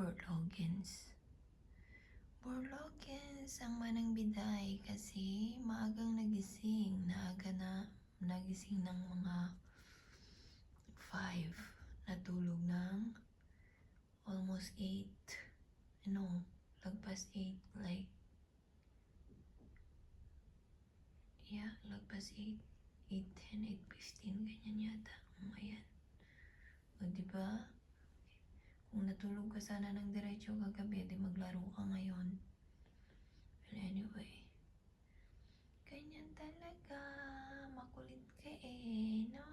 Borlogens. Borlogens ang manang biday kasi maagang nagising. Nagising ng mga 5. Natulog ng almost 8. Lagpas 8. Like, yeah, lagpas 8. 8:10, 8:15, ganyan yata. Ayan. O, diba? Kung natulog ka sana ng diretso kagabi, di maglaro ka ngayon. But anyway, ganyan talaga. Makulit ka no?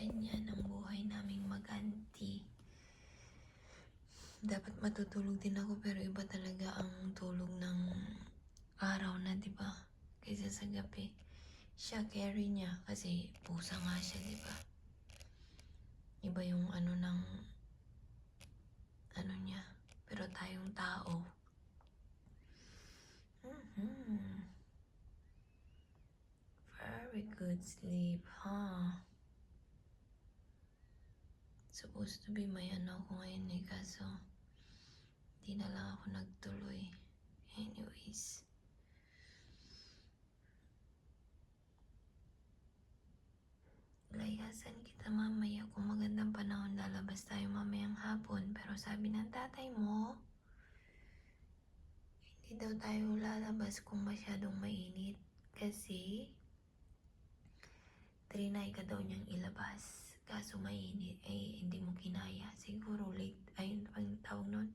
Ganyan ang buhay naming mag-auntie. Dapat matutulog din ako pero iba talaga ang tulog ng araw na, di ba? Kaysa sa gabi. Siya, carry niya kasi pusa nga siya, di ba? Iba yung niya. Pero tayong tao. Very good sleep, huh? Supposed to be may ako ngayon kaso di na lang ako nagtuloy. Anyways. Layasan kita mamaya kung magandang panahon lalabas tayo mamayang hapon. Pero sabi ng tatay mo, hindi daw tayo lalabas kung masyadong mainit. Kasi trinay ka daw niyang ilabas. Kaso mainit, hindi mo kinaya. Siguro late, ayun pang tawag nun.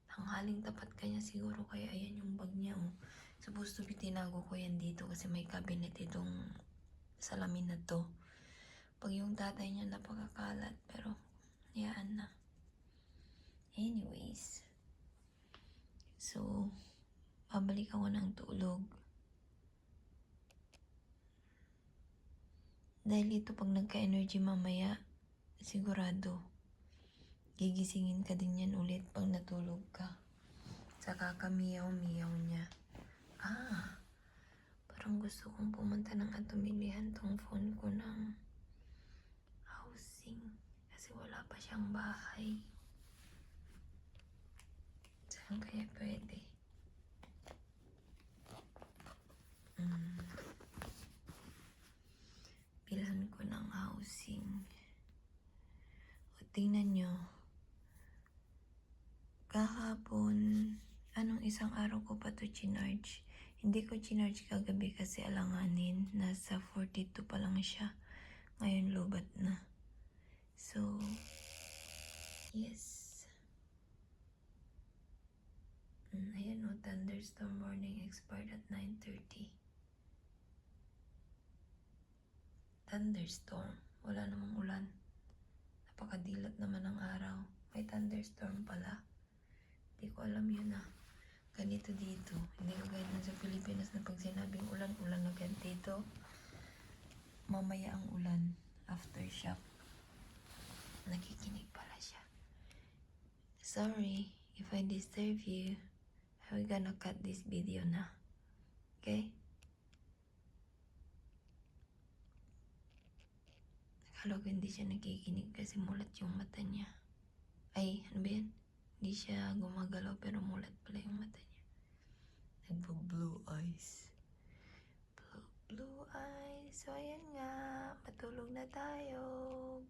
Tanghaling tapat kanya siguro, kaya ayan yung bag niya. Supposed to be tinago ko yan dito kasi may cabinet itong salamin na to. Pag yung tatay niya napakakalat, pero yaan na. Anyways. So, pabalik ako ng tulog. Dahil ito pag nagka-energy mamaya, sigurado, gigisingin ka din yan ulit pag natulog ka. Saka kamiyaw-miyaw niya. Parang gusto kong pumunta ng atumilihan tong phone ko ng housing. Kasi wala pa siyang bahay. Saan kaya pwede? Bilhan ko ng housing. O tingnan nyo. Kahapon, isang araw ko pa to chinarge. Hindi ko chinarge kagabi kasi alanganin. Nasa 42 pa lang siya. Ngayon lobat na. So, yes. Ayan thunderstorm warning expired at 9:30. Thunderstorm. Wala namang ulan. Napakadilat naman ng araw. May thunderstorm pala. Hindi ko alam yun Ganito dito. Hindi ko gaya sa Pilipinas na pag sinabing ulan, ulan agad dito. Mamaya ang ulan. Aftershock. Nakikinig pala siya. Sorry if I disturb you. I'm gonna cut this video na. Okay? Akala ko hindi siya nakikinig kasi mulat yung mata niya. Ay, ano ba yan? Hindi siya gumagalaw pero mulat pala yung mata niya. Nagbo-blue eyes. Blue eyes. So, ayan nga. Matulog na tayo.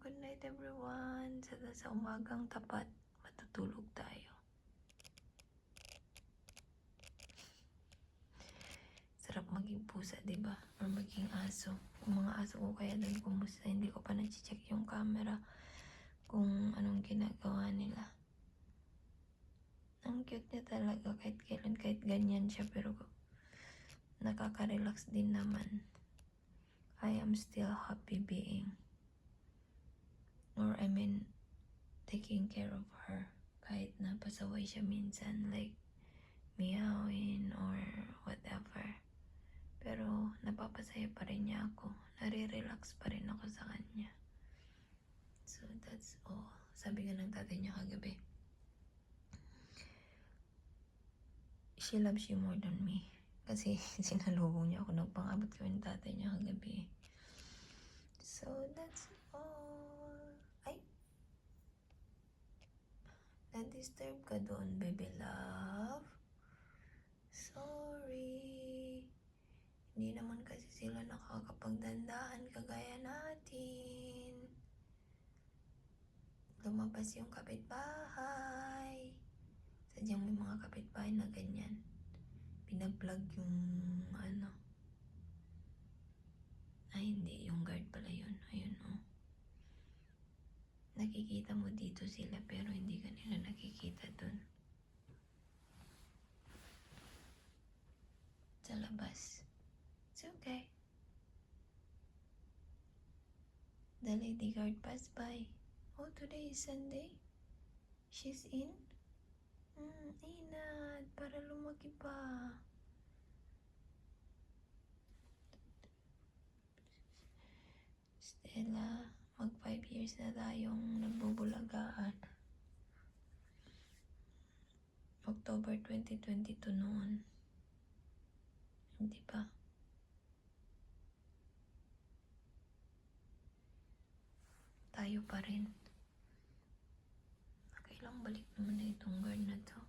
Good night, everyone. Sa umagang tapat, matutulog tayo. Sarap maging pusa, diba? Or maging aso. Kung mga aso ko kaya doon kumusta, hindi ko pa na-check yung camera kung anong ginagawa nila. Ang cute niya talaga kahit kailan, kahit ganyan siya, pero nakaka-relax din naman. I am still happy being, taking care of her. Kahit napasaway siya minsan, like meowing or whatever. Pero napapasaya pa rin niya ako. Nare-relax pa rin ako sa kanya. So that's all. Sabi nga ng tatay niya kagabi, she loves you more than me. Kasi sinalubong niya ako, nagpangabot ko yung tatay niya kagabi. So that's all. Ay! na-disturb ka doon, baby love. Sorry. Hindi naman kasi sila nakakapagdandahan kagaya natin. Lumabas yung kapitbahay. Sadyang may mga kapitbahay na ganyan. Pinablog yung ano. Ay, hindi. Yung guard pala yun. Ayun, oh. Nakikita mo dito sila pero hindi ka nila nakikita dun. Sa labas. It's okay. The lady guard passed by. Oh, today is Sunday? She's in? Inat, para lumaki pa. Stella, mag 5 years na tayong nagbubulagaan. October 2022 noon. Hindi pa. Tayo pa rin. Kailang balik naman na itong guard na to.